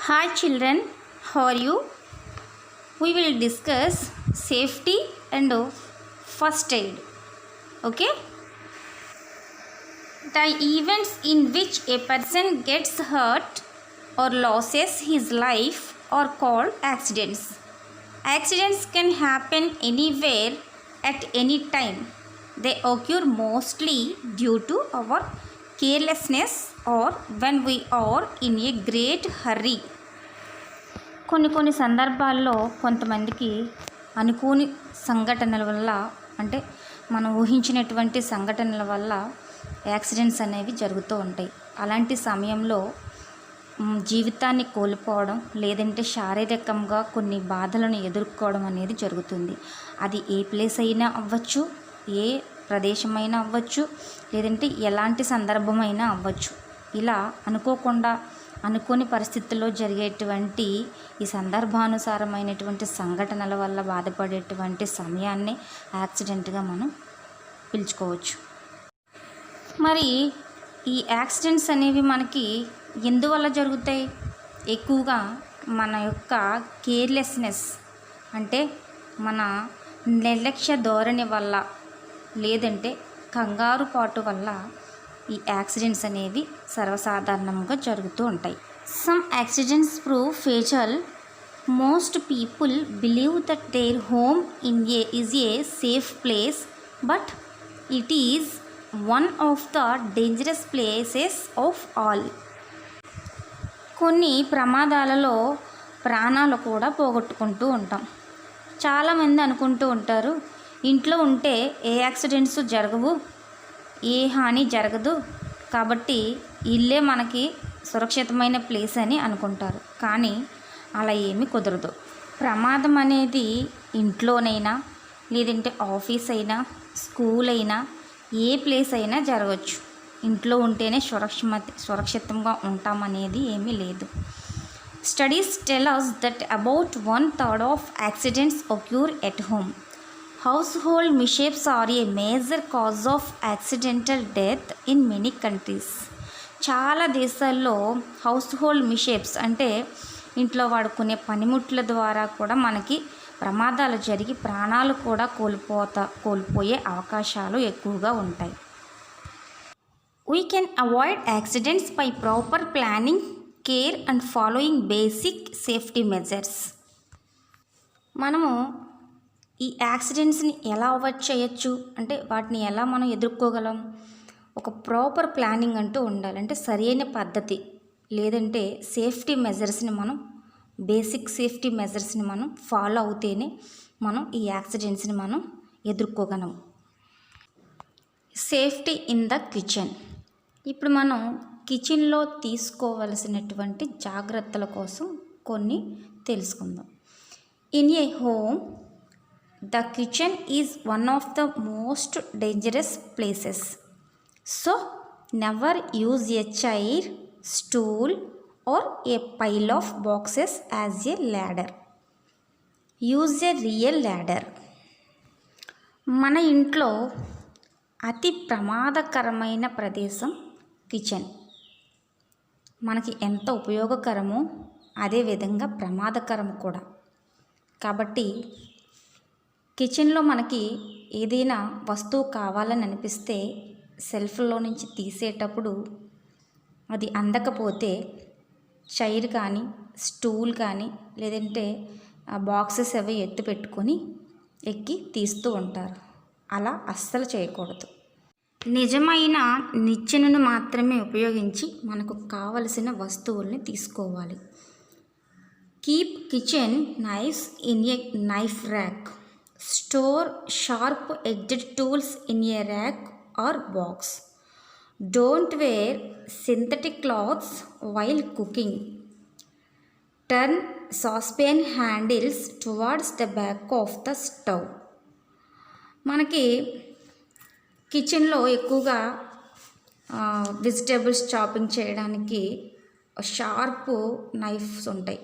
Hi children, how are you? We will discuss safety and first aid. Okay? The events in which a person gets hurt or loses his life are called accidents. Accidents can happen anywhere at any time. They occur mostly due to our carelessness or when we are in a great hurry. కొన్ని సందర్భాల్లో కొంతమందికి అనుకోని సంఘటనల వల్ల అంటే మనం ఊహించినటువంటి సంఘటనల వల్ల యాక్సిడెంట్స్ అనేవి జరుగుతూ ఉంటాయి. అలాంటి సమయంలో జీవితాన్ని కోల్పోవడం లేదంటే శారీరకంగా కొన్ని బాధలను ఎదుర్కోవడం అనేది జరుగుతుంది. అది ఏ ప్లేస్ అయినా అవ్వచ్చు, ఏ ప్రదేశమైనా అవ్వచ్చు, లేదంటే ఎలాంటి సందర్భమైనా అవ్వచ్చు. ఇలా అనుకోకుండా అనుకోని పరిస్థితుల్లో జరిగేటువంటి ఈ సందర్భానుసారమైనటువంటి సంఘటనల వల్ల బాధపడేటువంటి సమయాన్ని యాక్సిడెంట్గా మనం పిలుచుకోవచ్చు. మరి ఈ యాక్సిడెంట్స్ అనేవి మనకి ఎందువల్ల జరుగుతాయి? ఎక్కువగా మన యొక్క కేర్లెస్నెస్ అంటే మన నిర్లక్ష్య ధోరణి వల్ల లేదంటే కంగారుపాటు వల్ల ఈ యాక్సిడెంట్స్ అనేవి సర్వసాధారణంగా జరుగుతూ ఉంటాయి. Some accidents prove fatal. Most people believe that their home is a safe place, but it is one of the dangerous places of all. కొన్ని ప్రమాదాలలో ప్రాణాలు కూడా పోగొట్టుకుంటూ ఉంటాం. చాలామంది అనుకుంటూ ఉంటారు, ఇంట్లో ఉంటే ఏ యాక్సిడెంట్స్ జరగవు, ఏ హాని జరగదు, కాబట్టి ఇల్లే మనకి సురక్షితమైన ప్లేస్ అని అనుకుంటారు. కానీ అలా ఏమీ కుదరదు. ప్రమాదం అనేది ఇంట్లోనైనా లేదంటే ఆఫీస్ అయినా స్కూల్ అయినా ఏ ప్లేస్ అయినా జరగవచ్చు. ఇంట్లో ఉంటేనే సురక్షితంగా ఉంటామనేది ఏమీ లేదు. Studies tell us that about 1/3 of accidents occur at home. Household mishaps are a major cause of accidental death in many countries. చాలా దేశాల్లో హౌస్ హోల్డ్ మిషేప్స్ అంటే ఇంట్లో వాడుకునే పనిముట్ల ద్వారా కూడా మనకి ప్రమాదాలు జరిగి ప్రాణాలు కూడా కోల్పోయే అవకాశాలు ఎక్కువగా ఉంటాయి. We can avoid accidents by proper planning, care and following basic safety measures. మనము ఈ యాక్సిడెంట్స్ని ఎలా అవాయిడ్ చేయొచ్చు అంటే వాటిని ఎలా మనం ఎదుర్కోగలం? ఒక ప్రాపర్ ప్లానింగ్ అంటూ ఉండాలి. అంటే సరైన పద్ధతి లేదంటే సేఫ్టీ మెజర్స్ని మనం బేసిక్ సేఫ్టీ మెజర్స్ని మనం ఫాలో అవుతేనే మనం ఈ యాక్సిడెంట్స్ని మనం ఎదుర్కోగలం. Safety in the kitchen. ఇప్పుడు మనం కిచెన్లో తీసుకోవలసినటువంటి జాగ్రత్తల కోసం కొన్ని తెలుసుకుందాం. In a home the kitchen is one of the most dangerous places. So, never use a chair, stool or a pile of boxes as a ladder. Use a real ladder. మన ఇంట్లో అతి ప్రమాదకరమైన ప్రదేశం కిచెన్. మనకి ఎంత ఉపయోగకరమో అదేవిధంగా ప్రమాదకరం కూడా. కాబట్టి కిచెన్లో మనకి ఏదైనా వస్తువు కావాలని అనిపిస్తే సెల్ఫ్లో నుంచి తీసేటప్పుడు అది అందకపోతే చైర్ కానీ స్టూల్ కానీ లేదంటే బాక్సెస్ అవి ఎత్తి పెట్టుకొని ఎక్కి తీస్తూ ఉంటారు. అలా అస్సలు చేయకూడదు. నిజమైన నిచ్చెనను మాత్రమే ఉపయోగించి మనకు కావలసిన వస్తువుల్ని తీసుకోవాలి. Keep kitchen knifes in a knife rack. Store sharp-edged tools in a rack or box. Don't wear synthetic clothes while cooking. Turn saucepan handles towards the back of the stove. మనకి కిచెన్లో ఎక్కువగా వెజిటేబుల్స్ చాపింగ్ చేయడానికి sharp knifes ఉంటాయి.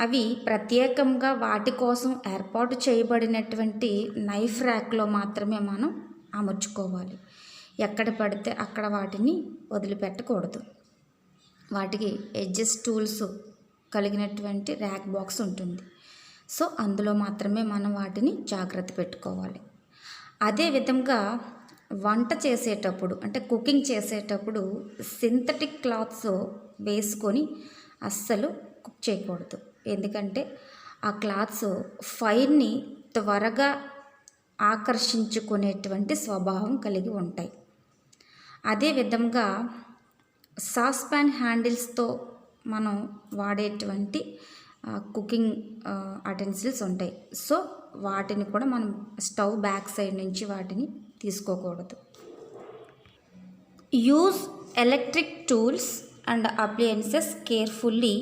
అవి ప్రత్యేకంగా వాటి కోసం ఏర్పాటు చేయబడినటువంటి నైఫ్ ర్యాక్లో మాత్రమే మనం అమర్చుకోవాలి. ఎక్కడ పడితే అక్కడ వాటిని వదిలిపెట్టకూడదు. వాటికి ఎడ్జెస్ టూల్స్ కలిగినటువంటి ర్యాక్ బాక్స్ ఉంటుంది. సో అందులో మాత్రమే మనం వాటిని జాగ్రత్త పెట్టుకోవాలి. అదేవిధంగా వంట చేసేటప్పుడు అంటే కుకింగ్ చేసేటప్పుడు సింథటిక్ క్లాత్స్ వేసుకొని అస్సలు కుక్ చేయకూడదు. ఎందుకంటే ఆ క్లాత్స్ ఫైర్ని త్వరగా ఆకర్షించుకునేటువంటి స్వభావం కలిగి ఉంటాయి. అదేవిధంగా సాస్పాన్ హ్యాండిల్స్తో మనం వాడేటువంటి కుకింగ్ అటెన్సిల్స్ ఉంటాయి. సో వాటిని కూడా మనం స్టవ్ బ్యాక్ సైడ్ నుంచి వాటిని తీసుకోకూడదు. Use electric tools and appliances carefully.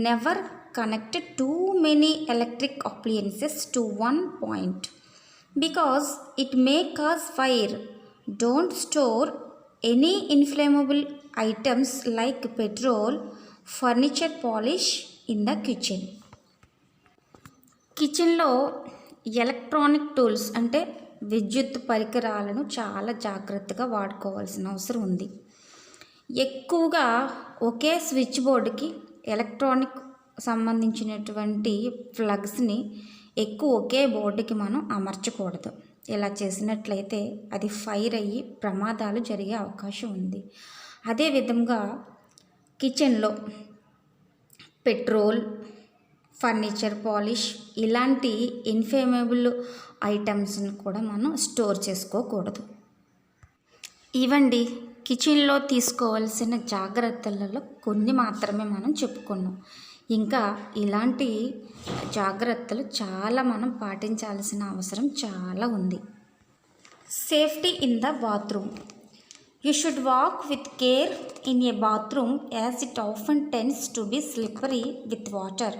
Never connect too many electric appliances to one point because it may cause fire. Don't store any inflammable items like petrol, furniture polish in the kitchen. కిచెన్లో electronic tools అంటే విద్యుత్ పరికరాలను చాలా జాగ్రత్తగా వాడుకోవాల్సిన అవసరం ఉంది. ఎక్కువగా ఒకే switch బోర్డుకి ఎలక్ట్రానిక్ సంబంధించినటువంటి ప్లగ్స్ని ఎక్కువ ఒకే బోర్డుకి మనం అమర్చకూడదు. ఇలా చేసినట్లయితే అది ఫైర్ అయ్యి ప్రమాదాలు జరిగే అవకాశం ఉంది. అదేవిధంగా కిచెన్లో పెట్రోల్, ఫర్నిచర్ పాలిష్ ఇలాంటి ఇన్ఫ్లేమబుల్ ఐటమ్స్ని కూడా మనం స్టోర్ చేసుకోకూడదు. ఇవండి కిచెన్లో తీసుకోవాల్సిన జాగ్రత్తలలో కొన్ని మాత్రమే మనం చెప్పుకున్నాం. ఇంకా ఇలాంటి జాగ్రత్తలు చాలా మనం పాటించాల్సిన అవసరం చాలా ఉంది. Safety in the bathroom. You should walk with care in a bathroom as it often tends to be slippery with water.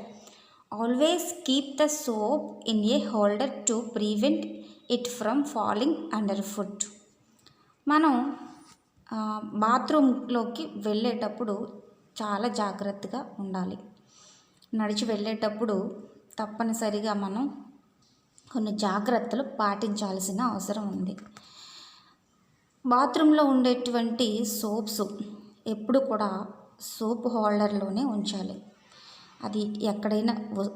Always keep the soap in a holder to prevent it from falling under foot. మనం బాత్రూంలోకి వెళ్ళేటప్పుడు చాలా జాగ్రత్తగా ఉండాలి. నడిచి వెళ్ళేటప్పుడు తప్పనిసరిగా మనం కొన్ని జాగ్రత్తలు పాటించాల్సిన అవసరం ఉంది. బాత్రూంలో ఉండేటువంటి సోప్స్ ఎప్పుడు కూడా సోప్ హోల్డర్లోనే ఉంచాలి. అది ఎక్కడైనా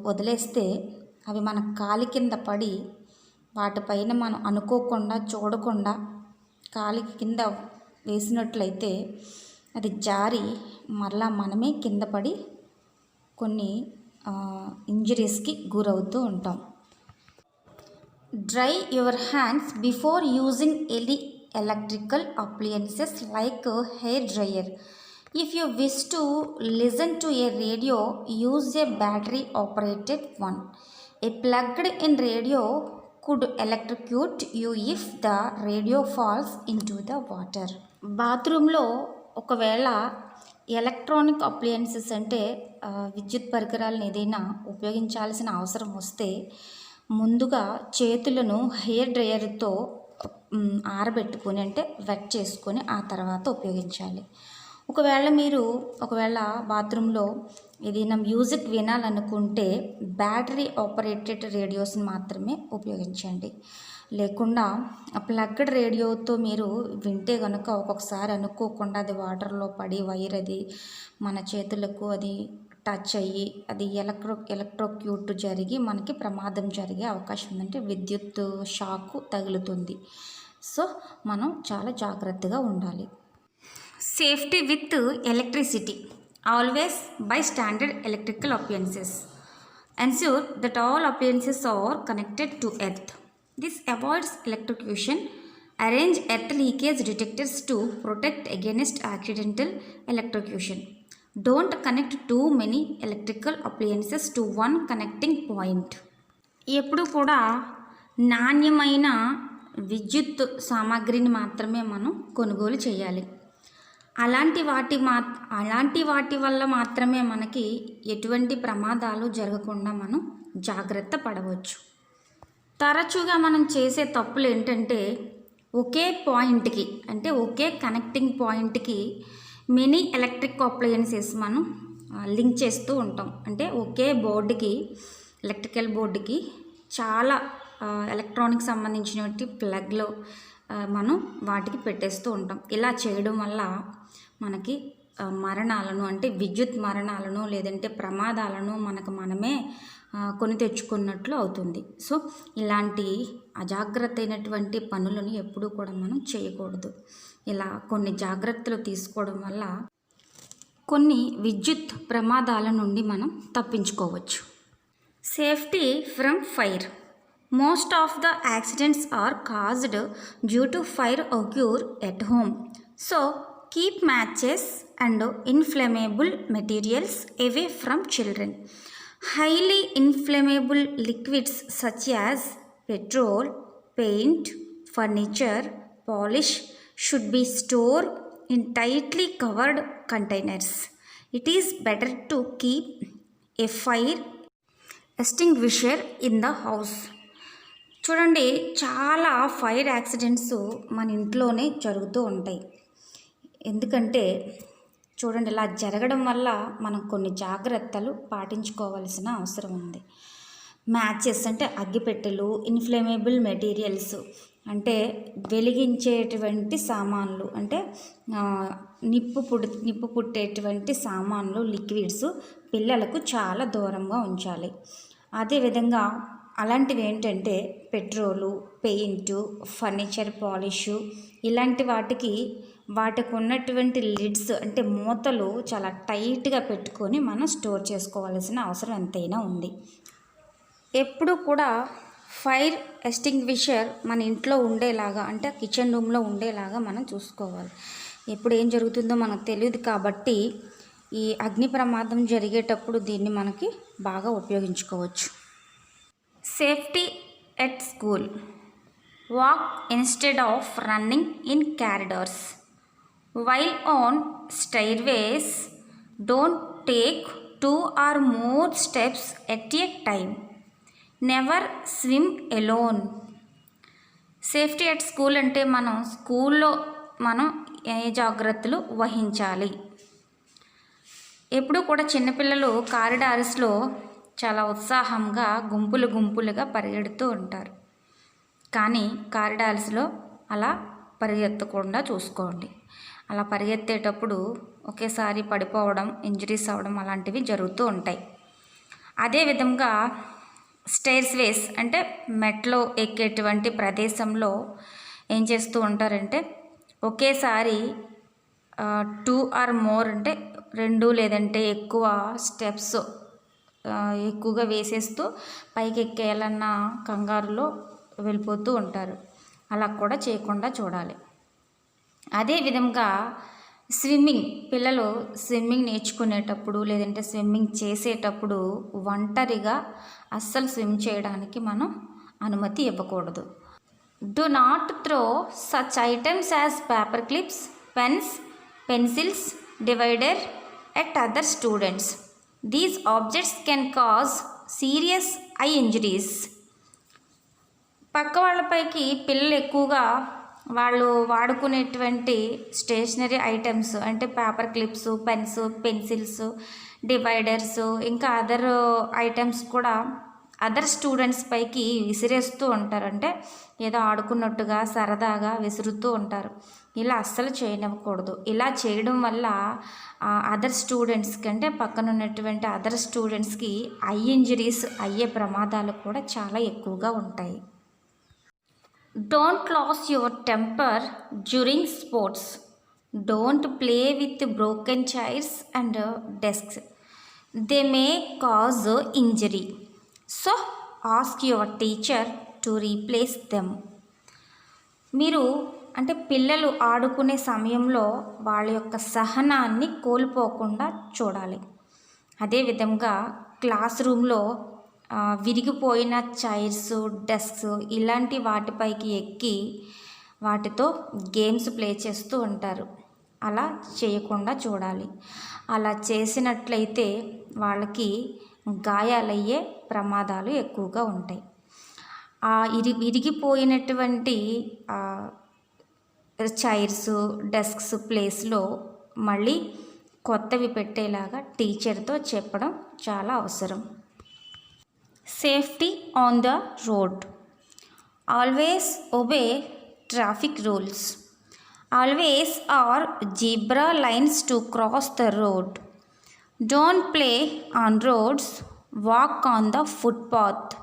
వదిలేస్తే అవి మన కాలి కింద పడి వాటిపైన మనం అనుకోకుండా చూడకుండా కాలి కింద వేసినట్లయితే అది జారి మరలా మనమే కింద పడి కొన్ని ఇంజరీస్కి గురవుతూ ఉంటాం. Dry your hands before using any electrical appliances like hair dryer. If you wish to listen to A radio, use a battery operated one. A plugged in radio could electrocute you if the radio falls into the water. బాత్రూంలో ఒకవేళ electronic appliances అంటే విద్యుత్ పరికరాలను ఏదైనా ఉపయోగించాల్సిన అవసరం వస్తే ముందుగా చేతులను హెయిర్ డ్రయర్తో ఆరబెట్టుకొని అంటే వెట్ చేసుకొని ఆ తర్వాత ఉపయోగించాలి. ఒకవేళ బాత్రూంలో ఏదైనా మ్యూజిక్ వినాలనుకుంటే బ్యాటరీ ఆపరేటెడ్ రేడియోస్ని మాత్రమే ఉపయోగించండి. లేకుండా ప్లగ్డ్ రేడియోతో మీరు వింటే కనుక ఒక్కొక్కసారి అనుకోకుండా అది వాటర్లో పడి వైర్ అది మన చేతులకు అది టచ్ అయ్యి అది ఎలక్ట్రోక్యూట్ జరిగి మనకి ప్రమాదం జరిగే అవకాశం ఉందంటే విద్యుత్ షాకు తగులుతుంది. సో మనం చాలా జాగ్రత్తగా ఉండాలి. Safety with electricity. Always by standard electrical appliances. Ensure that all appliances are connected to earth. This avoids electrocution. Arrange earth leakage detectors to protect against accidental electrocution. Don't connect too many electrical appliances to one connecting point. ఎప్పుడు కూడా నాణ్యమైన విద్యుత్ సామాగ్రిని మాత్రమే మనం కొనుగోలు చేయాలి. అలాంటి వాటి వల్ల మాత్రమే మనకి ఎటువంటి ప్రమాదాలు జరగకుండా మనం జాగ్రత్త పడవచ్చు. తరచుగా మనం చేసే తప్పులు ఏంటంటే ఒకే పాయింట్కి అంటే ఒకే కనెక్టింగ్ పాయింట్కి మినీ ఎలక్ట్రిక్ అప్లయన్సెస్ మనం లింక్ చేస్తూ ఉంటాం. అంటే ఒకే బోర్డుకి ఎలక్ట్రికల్ బోర్డుకి చాలా ఎలక్ట్రానిక్ సంబంధించినటువంటి ప్లగ్లో మనం వాటికి పెట్టేస్తూ ఉంటాం. ఇలా చేయడం వల్ల మనకి మరణాలను అంటే విద్యుత్ మరణాలను లేదంటే ప్రమాదాలను మనకు మనమే కొని తెచ్చుకున్నట్లు అవుతుంది. సో ఇలాంటి అజాగ్రత్త అయినటువంటి పనులను ఎప్పుడూ కూడా మనం చేయకూడదు. ఇలా కొన్ని జాగ్రత్తలు తీసుకోవడం వల్ల కొన్ని విద్యుత్ ప్రమాదాల నుండి మనం తప్పించుకోవచ్చు. Safety from fire. Most of the accidents are caused due to fire occur at home. So keep matches and inflammable materials away from children. Highly inflammable liquids such as petrol, paint, furniture, polish should be stored in tightly covered containers. It is better to keep a fire extinguisher in the house. చూడండి, చాలా fire accidents మన ఇంట్లోనే జరుగుతూ ఉంటాయి. ఎందుకంటే చూడండి, ఇలా జరగడం వల్ల మనం కొన్ని జాగ్రత్తలు పాటించుకోవాల్సిన అవసరం ఉంది. మ్యాచెస్ అంటే అగ్గిపెట్టెలు, ఇన్ఫ్లేమేబుల్ మెటీరియల్స్ అంటే వెలిగించేటువంటి సామాన్లు, అంటే నిప్పు పుట్టేటువంటి సామాన్లు, లిక్విడ్స్ పిల్లలకు చాలా దూరంగా ఉంచాలి. అదేవిధంగా అలాంటివి ఏంటంటే పెట్రోలు, పెయింటు, ఫర్నిచర్ పాలిషు ఇలాంటి వాటికి ఉన్నటువంటి లిడ్స్ అంటే మూతలు చాలా టైట్గా పెట్టుకొని మనం స్టోర్ చేసుకోవాల్సిన అవసరం ఎంతైనా ఉంది. ఎప్పుడు కూడా ఫైర్ ఎక్స్టింగ్విషర్ మన ఇంట్లో ఉండేలాగా, అంటే కిచెన్ రూమ్లో ఉండేలాగా మనం చూసుకోవాలి. ఎప్పుడు ఏం జరుగుతుందో మనకు తెలియదు కాబట్టి ఈ అగ్ని ప్రమాదం జరిగేటప్పుడు దీన్ని మనకి బాగా ఉపయోగించుకోవచ్చు. Safety at school. Walk instead of running in corridors. While on stairways, don't take 2 or more steps at a time. Never swim alone. Safety at school అంటే మనం స్కూల్లో ఏ జాగ్రత్తలు వహించాలి. ఎప్పుడూ కూడా చిన్నపిల్లలు కారిడార్స్లో చాలా ఉత్సాహంగా గుంపులుగా పరిగెడుతూ ఉంటారు. కానీ కారిడార్స్లో అలా పరిగెత్తకుండా చూసుకోండి. అలా పరిగెత్తేటప్పుడు ఒకేసారి పడిపోవడం, ఇంజరీస్ అవ్వడం అలాంటివి జరుగుతూ ఉంటాయి. అదేవిధంగా స్టైర్వేస్ అంటే మెట్లో ఎక్కేటువంటి ప్రదేశంలో ఏం చేస్తూ ఉంటారంటే ఒకేసారి 2 or more అంటే 2 లేదంటే ఎక్కువ స్టెప్స్ ఎక్కువగా వేసేస్తూ పైకి ఎక్కేయాలన్న కంగారులో వెళ్ళిపోతూ ఉంటారు. అలా కూడా చేయకుండా చూడాలి. అదేవిధంగా పిల్లలు స్విమ్మింగ్ నేర్చుకునేటప్పుడు లేదంటే స్విమ్మింగ్ చేసేటప్పుడు ఒంటరిగా అస్సలు స్విమ్ చేయడానికి మనం అనుమతి ఇవ్వకూడదు. Do not throw such items as paper clips, pens, pencils, divider at other students. These objects can cause serious eye injuries. పక్క వాళ్ళపైకి పిల్లలు ఎక్కువగా వాళ్ళు వాడుకునేటువంటి స్టేషనరీ ఐటమ్స్ అంటే paper clips, pens, pencils, dividers ఇంకా అదర్ ఐటమ్స్ కూడా అదర్ స్టూడెంట్స్ పైకి విసిరేస్తూ ఉంటారు. అంటే ఏదో ఆడుకున్నట్టుగా సరదాగా విసురుతూ ఉంటారు. ఇలా అస్సలు చేయనివ్వకూడదు. ఇలా చేయడం వల్ల అదర్ స్టూడెంట్స్కి అంటే పక్కన ఉన్నటువంటి అదర్ స్టూడెంట్స్కి ఐ ఇంజరీస్ అయ్యే ప్రమాదాలు కూడా చాలా ఎక్కువగా ఉంటాయి. Don't lose your temper during sports. Don't play with broken chairs and desks. They may cause injury. So ask your teacher to replace them. మీరు అంటే పిల్లలు ఆడుకునే సమయంలో వాళ్ళ యొక్క సహనాన్ని కోల్పోకుండా చూడాలి. అదేవిధంగా క్లాస్ రూమ్లో విరిగిపోయిన చైర్స్, డెస్క్స్ ఇలాంటి వాటిపైకి ఎక్కి వాటితో గేమ్స్ ప్లే చేస్తూ ఉంటారు. అలా చేయకుండా చూడాలి. అలా చేసినట్లయితే వాళ్ళకి గాయాలయ్యే ప్రమాదాలు ఎక్కువగా ఉంటాయి. ఆ విరిగిపోయినటువంటి చైర్స్, డెస్క్స్ ప్లేస్లో మళ్ళీ కొత్తవి పెట్టేలాగా టీచర్తో చెప్పడం చాలా అవసరం. Safety on the road. Always obey traffic rules. Always are zebra lines to cross the road. Don't play on roads, walk on the footpath.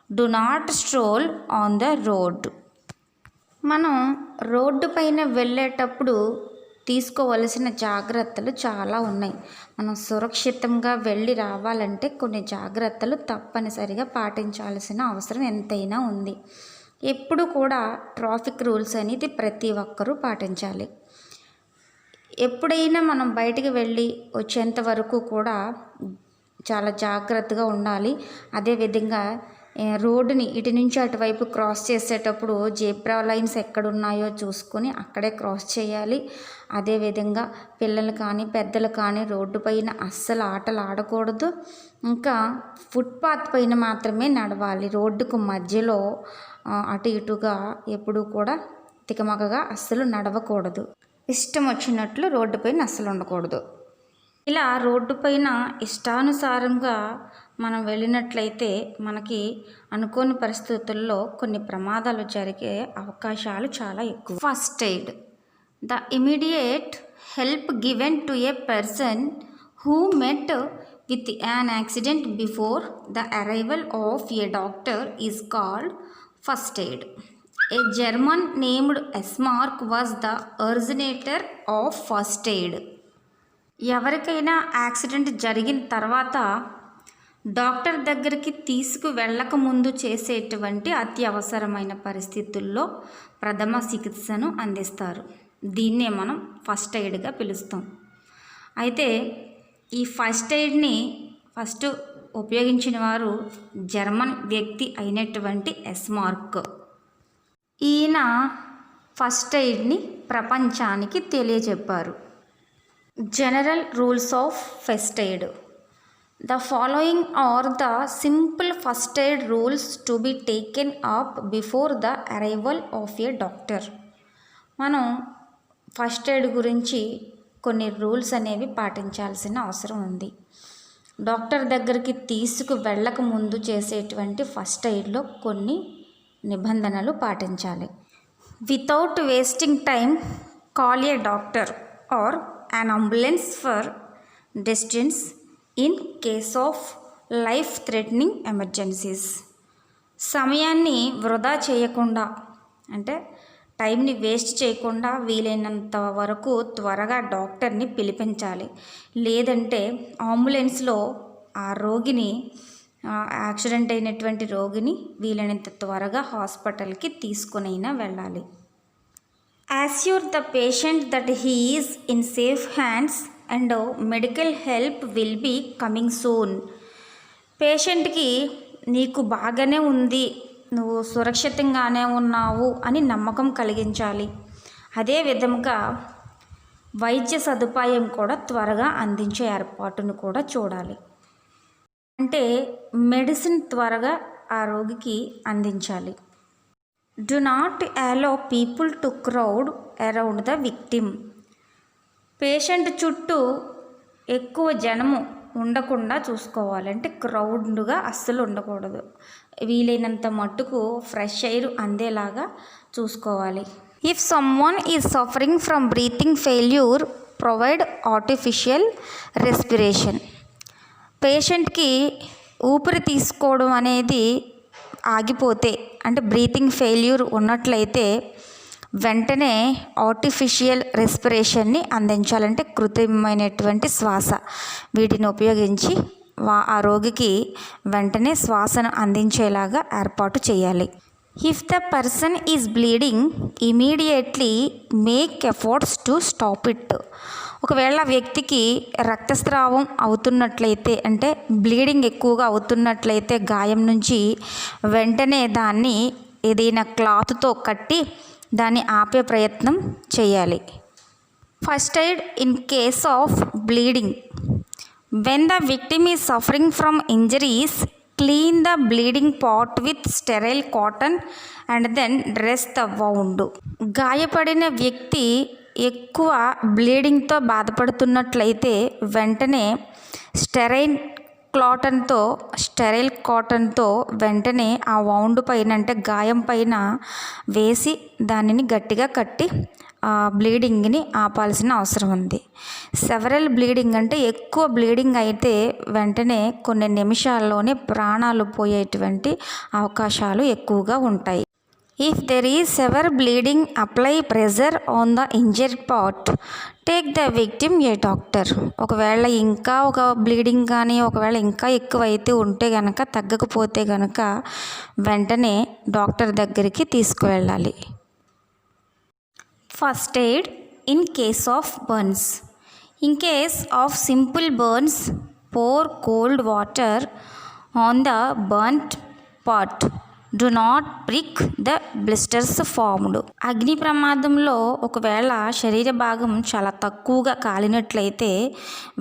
Do not stroll on the road. మనం road పైన వెళ్ళేటప్పుడు తీసుకోవలసిన జాగ్రత్తలు చాలా ఉన్నాయి. మనం సురక్షితంగా వెళ్ళి రావాలంటే కొన్ని జాగ్రత్తలు తప్పనిసరిగా పాటించాల్సిన అవసరం ఎంతైనా ఉంది. ఎప్పుడు కూడా ట్రాఫిక్ రూల్స్ అనేది ప్రతి ఒక్కరూ పాటించాలి. ఎప్పుడైనా మనం బయటికి వెళ్ళి వచ్చేంత వరకు కూడా చాలా జాగ్రత్తగా ఉండాలి. అదేవిధంగా రోడ్డుని ఇటు నుంచి అటువైపు క్రాస్ చేసేటప్పుడు జీబ్రా లైన్స్ ఎక్కడున్నాయో చూసుకొని అక్కడే క్రాస్ చేయాలి. అదేవిధంగా పిల్లలు కానీ పెద్దలు కానీ రోడ్డు పైన అస్సలు ఆటలు ఆడకూడదు. ఇంకా ఫుట్పాత్ పైన మాత్రమే నడవాలి. రోడ్డుకు మధ్యలో అటు ఇటుగా ఎప్పుడూ కూడా తికమకగా అస్సలు నడవకూడదు. ఇష్టం వచ్చినట్లు రోడ్డు పైన అస్సలు ఉండకూడదు. ఇలా రోడ్డు పైన ఇష్టానుసారంగా మనం వెళ్ళినట్లయితే మనకి అనుకోని పరిస్థితుల్లో కొన్ని ప్రమాదాలు జరిగే అవకాశాలు చాలా ఎక్కువ. First aid, the immediate help given to A person who met with an accident before the arrival of a doctor is called first aid. A German named Esmark was the originator of first aid. ఎవరికైనా accident జరిగిన తర్వాత doctor దగ్గరికి తీసుకు వెళ్ళక ముందు చేసేటువంటి అత్యవసరమైన పరిస్థితుల్లో ప్రథమ చికిత్సను అందిస్తారు. దీన్నే మనం ఫస్ట్ ఎయిడ్గా పిలుస్తాం. అయితే ఈ ఫస్ట్ ఎయిడ్ని ఫస్ట్ ఉపయోగించిన వారు జర్మన్ వ్యక్తి అయినటువంటి ఎస్మార్క్. ఈయన ఫస్ట్ ఎయిడ్ని ప్రపంచానికి తెలియజెప్పారు. General rules of first aid. The following are the simple first aid rules to be taken up before the arrival of a doctor. మనం ఫస్ట్ ఎయిడ్ గురించి కొన్ని రూల్స్ అనేవి పాటించాల్సిన అవసరం ఉంది. డాక్టర్ దగ్గరికి తీసుకు వెళ్ళక ముందు చేసేటువంటి ఫస్ట్ ఎయిడ్లో కొన్ని నిబంధనలు పాటించాలి. Without wasting time call a doctor or an ambulance for distance in case of life threatening emergencies. సమయాన్ని వృధా చేయకుండా అంటే టైంని వేస్ట్ చేయకుండా వీలైనంత వరకు త్వరగా డాక్టర్ని పిలిపించాలి. లేదంటే అంబులెన్స్లో ఆ రోగిని యాక్సిడెంట్ అయినటువంటి రోగిని వీలైనంత త్వరగా హాస్పిటల్కి తీసుకునైనా వెళ్ళాలి. Assure the patient that he is in safe hands and medical help will be coming soon. పేషెంట్కి నీకు బాగానే ఉంది, నువ్వు సురక్షితంగానే ఉన్నావు అని నమ్మకం కలిగించాలి. అదే విధంగా వైద్య సదుపాయం కూడా త్వరగా అందించే ఏర్పాటును కూడా చూడాలి. అంటే మెడిసిన్ త్వరగా ఆ రోగికి అందించాలి. Do not allow people to crowd around the victim. Patient చుట్టూ ఎక్కువ జనము ఉండకుండా చూసుకోవాలి. అంటే క్రౌడ్గా అస్సలు ఉండకూడదు. వీలైనంత మట్టుకు ఫ్రెష్ ఎయిర్ అందేలాగా చూసుకోవాలి. If someone is suffering from breathing failure provide artificial respiration. పేషెంట్కి ఊపిరి తీసుకోవడం అనేది ఆగిపోతే అంటే బ్రీతింగ్ ఫెయిల్యూర్ ఉన్నట్లయితే వెంటనే ఆర్టిఫిషియల్ రెస్పిరేషన్ని అందించాలంటే కృత్రిమమైనటువంటి శ్వాస వీటిని ఉపయోగించి ఆ రోగికి వెంటనే శ్వాసను అందించేలాగా ఏర్పాటు చేయాలి. If the person is bleeding immediately make efforts to stop it. ఒకవేళ వ్యక్తికి రక్తస్రావం అవుతున్నట్లయితే అంటే బ్లీడింగ్ ఎక్కువగా అవుతున్నట్లయితే గాయం నుంచి వెంటనే దాన్ని ఏదైనా క్లాత్తో కట్టి దాన్ని ఆపే ప్రయత్నం చేయాలి. First aid in case of bleeding. When the victim is suffering from injuries clean the bleeding part with sterile cotton and then dress the wound. గాయపడిన వ్యక్తి ఎక్కువ బ్లీడింగ్తో బాధపడుతున్నట్లయితే వెంటనే స్టెరైల్ కాటన్తో వెంటనే ఆ వౌండ్ పైన అంటే గాయం పైన వేసి దానిని గట్టిగా కట్టి బ్లీడింగ్ని ఆపాల్సిన అవసరం ఉంది. సెవరల్ బ్లీడింగ్ అంటే ఎక్కువ బ్లీడింగ్ అయితే వెంటనే కొన్ని నిమిషాల్లోనే ప్రాణాలు పోయేటువంటి అవకాశాలు ఎక్కువగా ఉంటాయి. If there is severe bleeding, apply pressure on the injured part, take the victim a doctor. ఒకవేళ ఇంకా ఒక బ్లీడింగ్ కానీ ఒకవేళ ఇంకా ఎక్కువైతే ఉంటే కనుక, తగ్గకపోతే కనుక వెంటనే డాక్టర్ దగ్గరికి తీసుకువెళ్ళాలి. First aid in case of burns. In case of simple burns, pour cold water on the burned part. Do not prick the blisters formed. అగ్ని ప్రమాదంలో ఒకవేళ శరీర భాగం చాలా తక్కువగా కాలినట్లయితే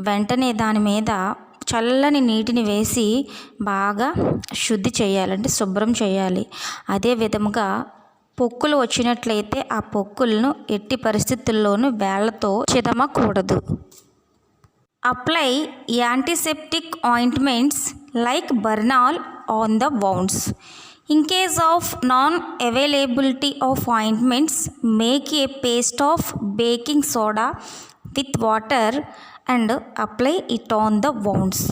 వెంటనే దాని మీద చల్లని నీటిని వేసి బాగా శుద్ధి చేయాలంటే శుభ్రం చేయాలి. అదే విధముగా పొక్కులు వచ్చినట్లయితే ఆ పొక్కులను ఎట్టి పరిస్థితుల్లోనూ వేళ్లతో చిదమకూడదు. Apply antiseptic ointments like Burnol on the wounds. In case of non availability of ointments, make a paste of baking soda with water and apply it on the wounds.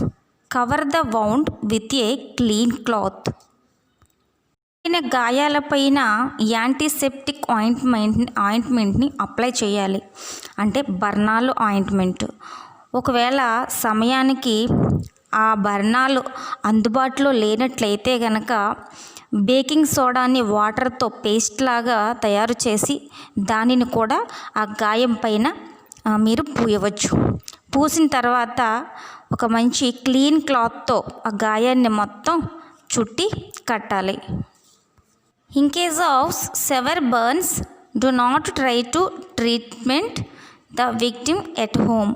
Cover the wound with a clean cloth. గాయాలపైన antiseptic ఆయింట్మెంట్ని apply చేయాలి, అంటే బర్నాల్ ointment. ఒకవేళ సమయానికి ఆ బర్నాలు అందుబాటులో లేనట్లయితే కనుక బేకింగ్ సోడాని వాటర్తో పేస్ట్ లాగా తయారు చేసి దానిని కూడా ఆ గాయం పైన మీరు పూయవచ్చు. పూసిన తర్వాత ఒక మంచి క్లీన్ క్లాత్తో ఆ గాయాన్ని మొత్తం చుట్టి కట్టాలి. In case of severe burns, do not try to treatment the victim at home.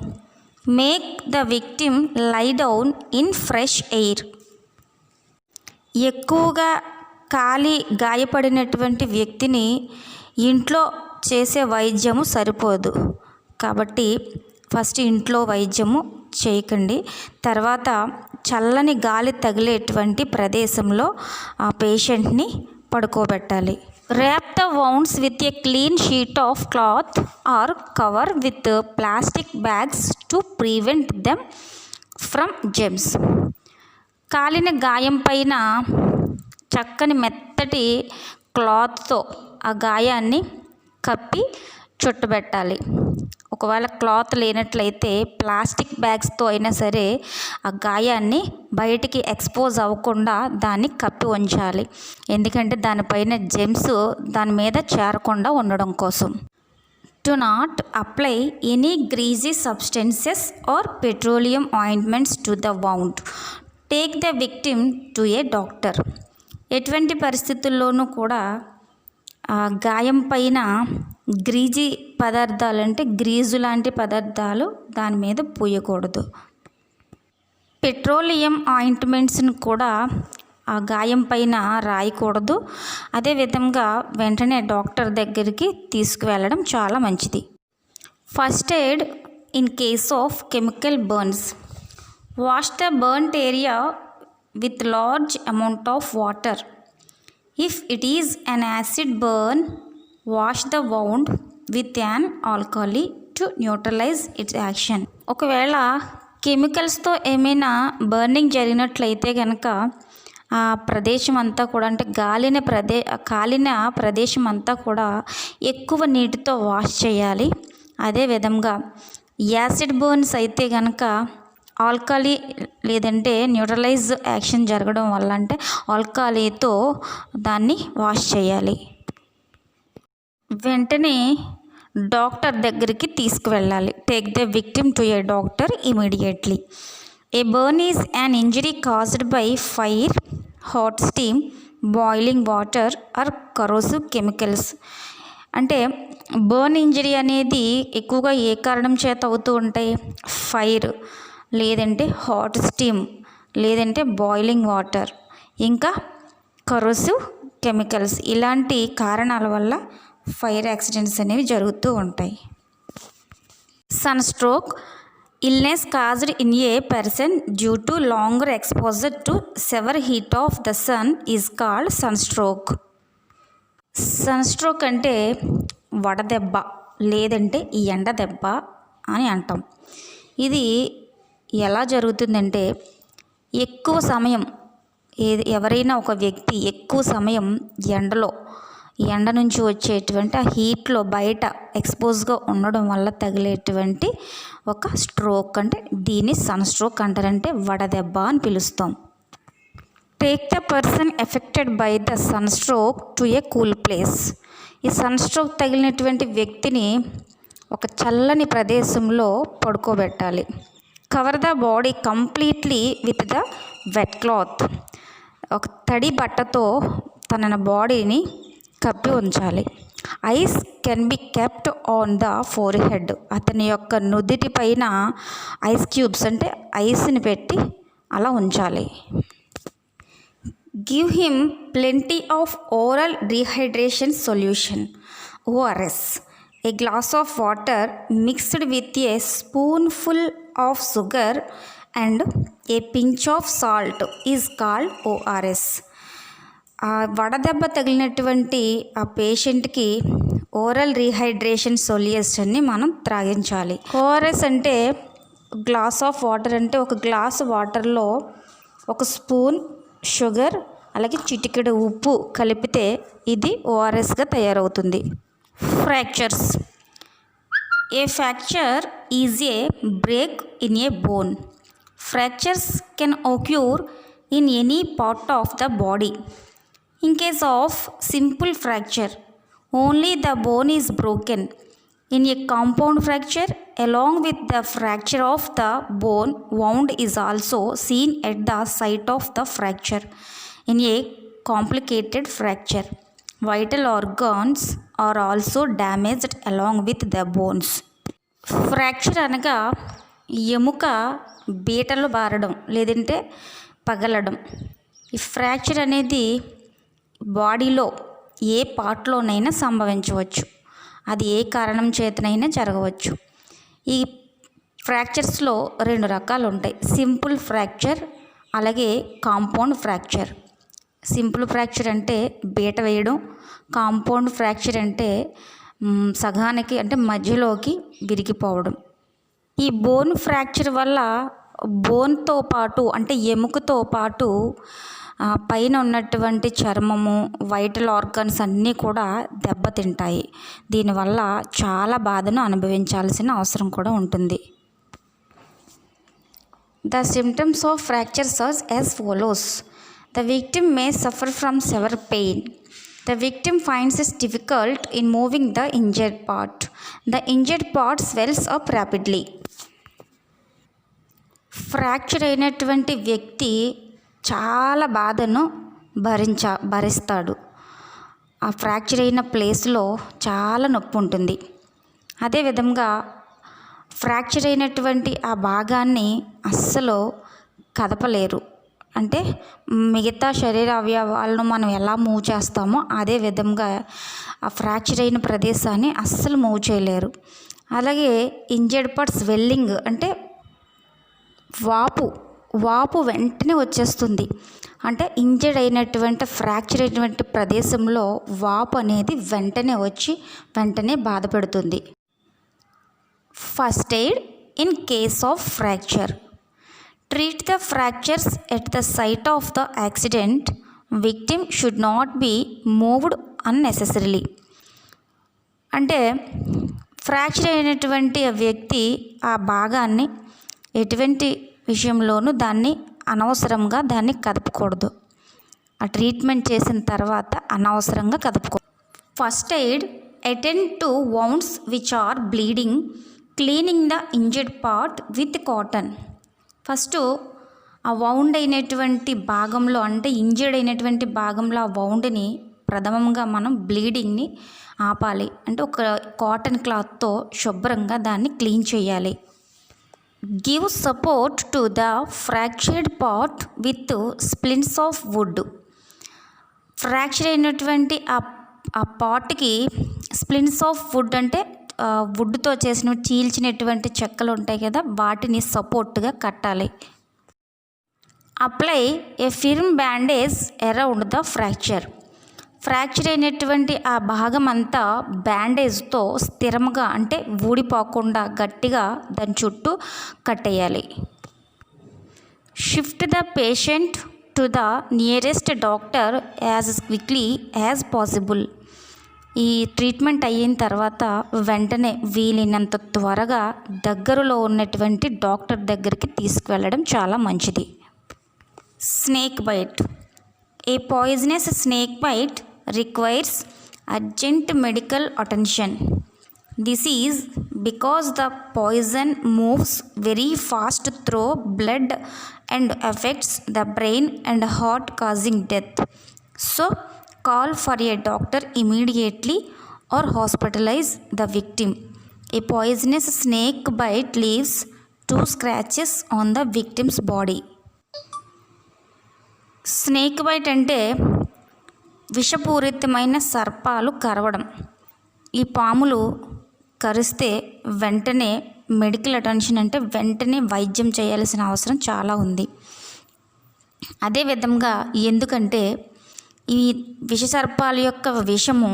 Make the victim lie down in fresh air. ఎక్కువగా గాయపడినటువంటి వ్యక్తిని ఇంట్లో చేసే వైద్యము సరిపోదు కాబట్టి ఫస్ట్ ఇంట్లో వైద్యము చేయకండి. తర్వాత చల్లని గాలి తగిలేటువంటి ప్రదేశంలో ఆ పేషెంట్ని పడుకోబెట్టాలి. Wrap the wounds with a clean sheet of cloth or cover with plastic bags to prevent them from germs. కాలిన గాయం పైన చక్కని మెత్తటి క్లాత్తో ఆ గాయాన్ని కప్పి చుట్టబెట్టాలి. ఒకవేళ క్లాత్ లేనట్లయితే ప్లాస్టిక్ బ్యాగ్స్తో అయినా సరే ఆ గాయాన్ని బయటికి ఎక్స్పోజ్ అవ్వకుండా దాన్ని కప్పి ఉంచాలి. ఎందుకంటే దానిపైన జెమ్స్ దాని మీద చేరకుండా ఉండడం కోసం. Do not apply any greasy substances or petroleum ointments to the wound. Take the victim to a doctor. ఎటువంటి పరిస్థితుల్లోనూ కూడా గాయం పైన గ్రీజీ పదార్థాలు అంటే గ్రీజు లాంటి పదార్థాలు దాని మీద పూయకూడదు. పెట్రోలియం ఆయింట్మెంట్స్ని కూడా ఆ గాయం పైన రాయకూడదు. అదేవిధంగా వెంటనే డాక్టర్ దగ్గరికి తీసుకువెళ్ళడం చాలా మంచిది. First aid in case of chemical burns. Wash the burned area with large amount of water. If it is an acid burn, wash the wound with an alkali to neutralize its action. ఒకవేళ కెమికల్స్తో ఏమైనా burning జరిగినట్లయితే కనుక ఆ ప్రదేశం అంతా కూడా అంటే కాలిన ప్రదేశం అంతా కూడా ఎక్కువ నీటితో వాష్ చేయాలి. అదేవిధంగా యాసిడ్ బర్న్స్ అయితే కనుక ఆల్కలీ లేదంటే న్యూట్రలైజ్ యాక్షన్ జరగడం వల్ల అంటే ఆల్కలీతో దాన్ని వాష్ చేయాలి. వెంటనే డాక్టర్ దగ్గరికి తీసుకువెళ్ళాలి. Take the victim to a doctor immediately. A burn is an injury caused by fire, hot steam, boiling water or corrosive chemicals. అంటే బర్న్ ఇంజరీ అనేది ఎక్కువగా ఏ కారణం చేత అవుతూ ఉంటాయి? ఫైర్, లేదంటే హాట్ స్టీమ్, లేదంటే బాయిలింగ్ వాటర్, ఇంకా కరోసివ్ కెమికల్స్. ఇలాంటి కారణాల వల్ల ఫైర్ యాక్సిడెంట్స్ అనేవి జరుగుతూ ఉంటాయి. Sun stroke. Illness caused in a person due to longer exposure to severe heat of the sun is called sunstroke. Sunstroke అంటే వడదెబ్బ లేదంటే ఈ ఎండ దెబ్బ అని అంటాం. ఇది ఎలా జరుగుతుందంటే ఎక్కువ సమయం ఎవరైనా ఒక వ్యక్తి ఎక్కువ సమయం ఎండ నుంచి వచ్చేటువంటి ఆ హీట్లో బయట ఎక్స్పోజ్గా ఉండడం వల్ల తగిలేటువంటి ఒక స్ట్రోక్, అంటే దీన్ని సన్ స్ట్రోక్ అంటారంటే వడదెబ్బ అని పిలుస్తాం. Take the person affected by the sun stroke to a cool place. ఈ సన్ స్ట్రోక్ తగిలినటువంటి వ్యక్తిని ఒక చల్లని ప్రదేశంలో పడుకోబెట్టాలి. Cover the body completely with the wet cloth. ఒక తడి బట్టతో తన బాడీని కప్పి ఉంచాలి. Ice can be kept on the forehead. అతని యొక్క నుదిటి పైన ఐస్ క్యూబ్స్ అంటే ఐస్ని పెట్టి అలా ఉంచాలి. Give him plenty of oral dehydration solution ORS. A glass of water mixed with a spoonful of sugar and a pinch of salt is called ORS. ఆ వడదెబ్బ తగిలినటువంటి ఆ పేషెంట్కి ఓరల్ రీహైడ్రేషన్ సొల్యూషన్ని మనం త్రాగించాలి. ORS అంటే గ్లాస్ ఆఫ్ వాటర్, అంటే ఒక glass వాటర్లో ఒక స్పూన్ షుగర్ అలాగే చిటికెడు ఉప్పు కలిపితే ఇది ORSగా తయారవుతుంది. Fractures. A fracture is a break in a bone. Fractures can occur in any part of the body. In case of simple fracture, only the bone is broken. In a compound fracture, along with the fracture of the bone, wound is also seen at the site of the fracture. In a complicated fracture, vital organs are also damaged along with the bones. Fracture అనగా ఎముక బీటలు బారడం లేదంటే పగలడం. ఈ fracture అనేది బాడీలో ఏ పార్ట్లోనైనా సంభవించవచ్చు. అది ఏ కారణం చేతనైనా జరగవచ్చు. ఈ ఫ్రాక్చర్స్లో 2 రకాలు ఉంటాయి. సింపుల్ ఫ్రాక్చర్ అలాగే కాంపౌండ్ ఫ్రాక్చర్. సింపుల్ ఫ్రాక్చర్ అంటే బీట వేయడం, కాంపౌండ్ ఫ్రాక్చర్ అంటే సగానికి అంటే మధ్యలోకి విరిగిపోవడం. ఈ బోన్ ఫ్రాక్చర్ వల్ల బోన్తో పాటు అంటే ఎముకతో పాటు పైన ఉన్నటువంటి చర్మము, వైటల్ ఆర్గన్స్ అన్నీ కూడా దెబ్బతింటాయి. దీనివల్ల చాలా బాధను అనుభవించాల్సిన అవసరం కూడా ఉంటుంది. The symptoms of fractures are as follows. The victim may suffer from severe pain. The victim finds it difficult in moving the injured part. The injured part swells up rapidly. Fracture అయినటువంటి వ్యక్తి చాలా బాధను భరిస్తాడు. ఆ fracture అయిన ప్లేస్లో చాలా నొప్పి ఉంటుంది. అదేవిధంగా ఫ్రాక్చర్ అయినటువంటి ఆ భాగాన్ని అస్సలు కదపలేరు. అంటే మిగతా శరీర అవయవాలను మనం ఎలా మూవ్ చేస్తామో అదే విధంగా ఆ ఫ్రాక్చర్ అయిన ప్రదేశాన్ని అస్సలు మూవ్ చేయలేరు. అలాగే ఇంజర్డ్ పార్ట్ స్వెల్లింగ్ అంటే వాపు వెంటనే వచ్చేస్తుంది. అంటే ఇంజర్డ్ అయినటువంటి ఫ్రాక్చర్ అయినటువంటి ప్రదేశంలో వాపు అనేది వెంటనే వచ్చి వెంటనే బాధ పెడుతుంది. First aid in case of fracture. Treat the fractures at the site of the accident. Victim should not be moved unnecessarily. అంటే ఫ్రాక్చర్ అయినటువంటి వ్యక్తి ఆ భాగాన్ని ఎటువంటి విషయంలోనూ అనవసరంగా దాన్ని కదపకూడదు. ఆ ట్రీట్మెంట్ చేసిన తర్వాత అనవసరంగా కదపకూడదు. First aid. Attend to wounds which are bleeding. Cleaning the injured part with cotton. First ఆ వౌండ్ అయినటువంటి భాగంలో అంటే ఇంజర్డ్ అయినటువంటి భాగంలో ఆ వౌండ్ని ప్రథమంగా మనం బ్లీడింగ్ని ఆపాలి. అంటే ఒక కాటన్ క్లాత్తో శుభ్రంగా దాన్ని క్లీన్ చేయాలి. Give support to the fractured part with splints of would. Fracture అయినటువంటి ఆ పార్ట్కి స్ప్లింట్స్ ఆఫ్ వుడ్ అంటే వుడ్తో చేసిన చీల్చినటువంటి చెక్కలు ఉంటాయి కదా, వాటిని సపోర్ట్గా కట్టాలి. Apply A firm bandage around the fracture. Fracture అయినటువంటి ఆ భాగం అంతా బ్యాండేజ్తో స్థిరంగా అంటే ఊడిపోకుండా గట్టిగా దాని చుట్టూ కట్టేయాలి. Shift the patient to the nearest doctor as quickly as possible. ఈ ట్రీట్మెంట్ అయిన తర్వాత వెంటనే వీలైనంత త్వరగా దగ్గరలో ఉన్నటువంటి డాక్టర్ దగ్గరికి తీసుకువెళ్ళడం చాలా మంచిది. Snake bite. A poisonous snake bite requires urgent medical attention. This is because the poison moves very fast through blood and effects the brain and heart causing death. So call for a doctor immediately or hospitalize the victim. A poisonous snake bite leaves 2 scratches on the victim's body. Snake bite అంటే విషపూరితమైన సర్పాలు కరవడం. ఈ పాములు కరిస్తే వెంటనే medical attention అంటే వెంటనే వైద్యం చేయాల్సిన అవసరం చాలా ఉంది. అదేవిధంగా ఎందుకంటే ఈ విషసర్పాల యొక్క విషము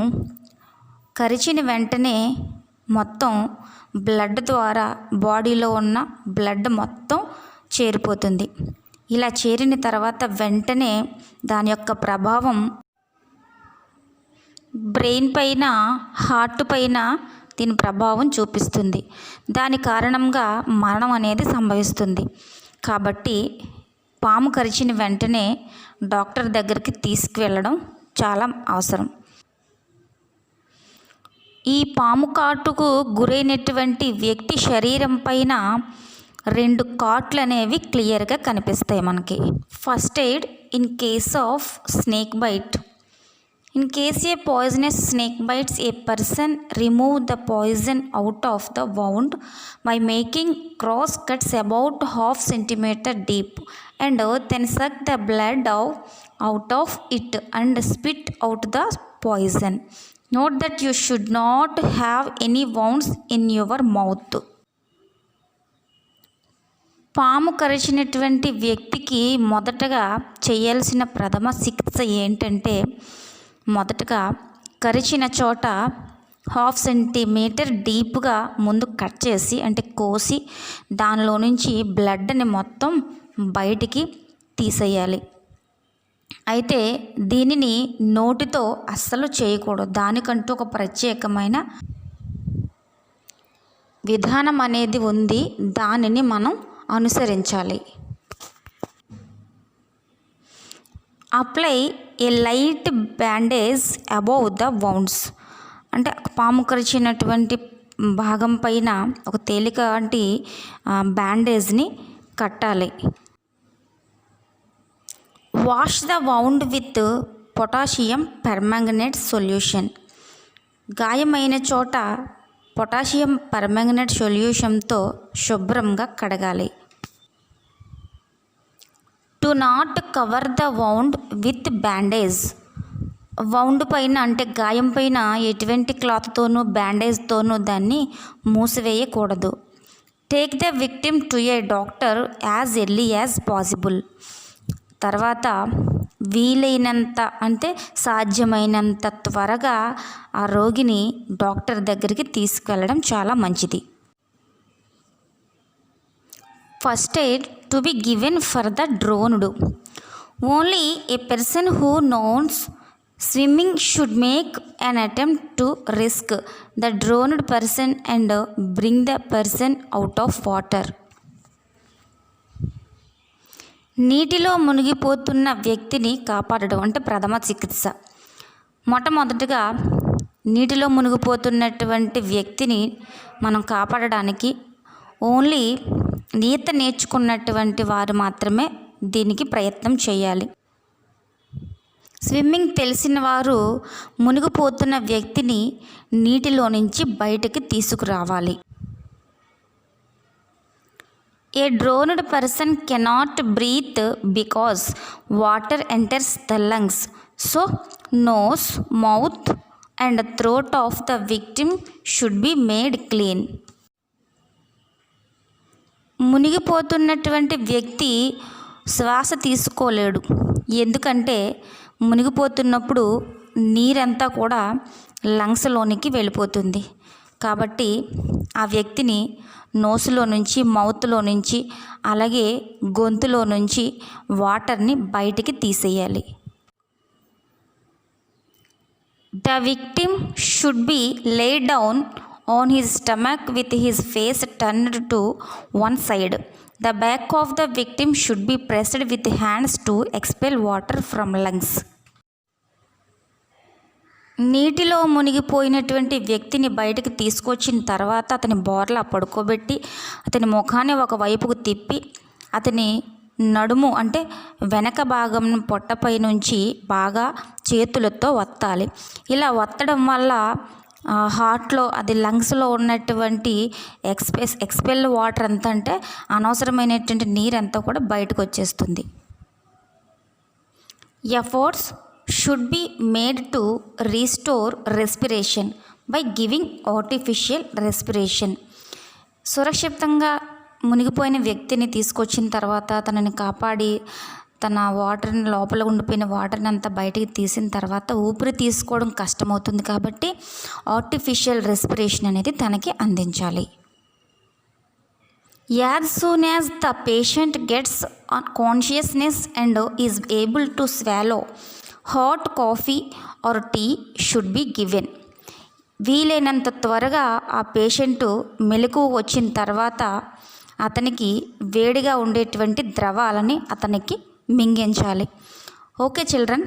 కరిచిన వెంటనే మొత్తం బ్లడ్ ద్వారా బాడీలో ఉన్న బ్లడ్ మొత్తం చేరిపోతుంది. ఇలా చేరిన తర్వాత వెంటనే దాని యొక్క ప్రభావం బ్రెయిన్ పైన హార్ట్ పైన దీని ప్రభావం చూపిస్తుంది. దాని కారణంగా మరణం అనేది సంభవిస్తుంది. కాబట్టి పాము కరిచిన వెంటనే డాక్టర్ దగ్గరికి తీసుకువెళ్ళడం చాలా అవసరం. ఈ పాము కాటుకు గురైనటువంటి వ్యక్తి శరీరం పైన 2 కాట్లు అనేవి క్లియర్గా కనిపిస్తాయి మనకి. First aid in case of snake bite. In case a poisonous snake bites a person, remove the poison out of the wound by making cross cuts about 1/2 centimeter deep and then suck the blood out of it and spit out the poison. Note that you should not have any wounds in your mouth. పాము కరిచినటువంటి వ్యక్తికి మొదటగా చేయాల్సిన ప్రథమ చికిత్స ఏంటంటే మొదటగా కరిచిన చోట 1/2 centimetre డీప్గా ముందు కట్ చేసి అంటే కోసి దానిలో నుంచి బ్లడ్ని మొత్తం బయటికి తీసేయాలి. అయితే దీనిని నోటితో అస్సలు చేయకూడదు. దానికంటూ ఒక ప్రత్యేకమైన విధానం అనేది ఉంది. దానిని మనం అనుసరించాలి. Apply a light bandage above the wounds. అంటే పాము కరిచినటువంటి భాగం పైన ఒక తేలికటి బ్యాండేజ్ని కట్టాలి. Wash the wound with potassium permanganate solution. గాయమైన చోట పొటాషియం పర్మాంగనేట్ సొల్యూషన్తో శుభ్రంగా కడగాలి. To not cover the wound with bandage. Wound పైన అంటే గాయం పైన ఎటువంటి క్లాత్తోనూ బ్యాండేజ్తోనూ దాన్ని మూసివేయకూడదు. Take the victim to a doctor as early as possible. తర్వాత వీలైనంత అంటే సాధ్యమైనంత త్వరగా ఆ రోగిని డాక్టర్ దగ్గరికి తీసుకువెళ్ళడం చాలా మంచిది. First aid to be given for the drowned. Only a person who knows swimming should make an attempt to risk the drowned person and bring the person out of water. నీటిలో మునిగిపోతున్న వ్యక్తిని కాపాడడం అంటే ప్రథమ చికిత్స. మొట్టమొదటిగా నీటిలో మునిగిపోతున్నటువంటి వ్యక్తిని మనం కాపాడడానికి ఓన్లీ ఈత నేర్చుకున్నటువంటి వారు మాత్రమే దీనికి ప్రయత్నం చేయాలి. స్విమ్మింగ్ తెలిసిన వారు మునిగిపోతున్న వ్యక్తిని నీటిలో నుంచి బయటకు తీసుకురావాలి. A drowned person cannot breathe because water enters the lungs. So nose, mouth and throat of the victim should be made clean. మునిగిపోతున్నటువంటి వ్యక్తి శ్వాస తీసుకోలేడు. ఎందుకంటే మునిగిపోతున్నప్పుడు నీరంతా కూడా లంగ్స్లోనికి వెళ్ళిపోతుంది. కాబట్టి ఆ వ్యక్తిని నోసులో నుంచి, మౌత్లో నుంచి, అలాగే గొంతులో నుంచి వాటర్ని బయటికి తీసేయాలి. The victim should be laid down on his stomach with his face turned to one side. The back of the victim should be pressed with hands to expel water from lungs. నీటిలో మునిగిపోయినటువంటి వ్యక్తిని బయటకు తీసుకొచ్చిన తర్వాత అతని బోర్లా పడుకోబెట్టి అతని ముఖాన్ని ఒక వైపుకు తిప్పి అతని నడుము అంటే వెనక భాగం పొట్టపై నుంచి బాగా చేతులతో వత్తాలి. ఇలా వత్తడం వల్ల హార్ట్లో అది లంగ్స్లో ఉన్నటువంటి ఎక్స్పెల్ వాటర్ అంతా అంటే అనవసరమైనటువంటి నీరంతా కూడా బయటకు వచ్చేస్తుంది. Efforts should be made to restore respiration by giving artificial respiration. సురక్షితంగా మునిగిపోయిన వ్యక్తిని తీసుకొచ్చిన తర్వాత తనని కాపాడి తన వాటర్ని లోపల ఉండిపోయిన వాటర్ని అంతా బయటికి తీసిన తర్వాత ఊపిరి తీసుకోవడం కష్టమవుతుంది కాబట్టి ఆర్టిఫిషియల్ రెస్పిరేషన్ అనేది తనకి అందించాలి. As soon as the patient gets consciousness and is able to swallow, hot coffee or tea should be given. వీలైనంత త్వరగా ఆ పేషెంటు మెలకువ వచ్చిన తర్వాత అతనికి వేడిగా ఉండేటువంటి ద్రవాలని అతనికి మింగించాలి. ఓకే చిల్డ్రన్,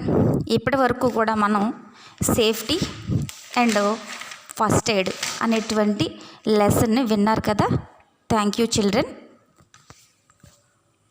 ఇప్పటి వరకు కూడా మనం సేఫ్టీ అండ్ ఫస్ట్ ఎయిడ్ అనేటువంటి లెసన్ని విన్నారు కదా. Thank you children.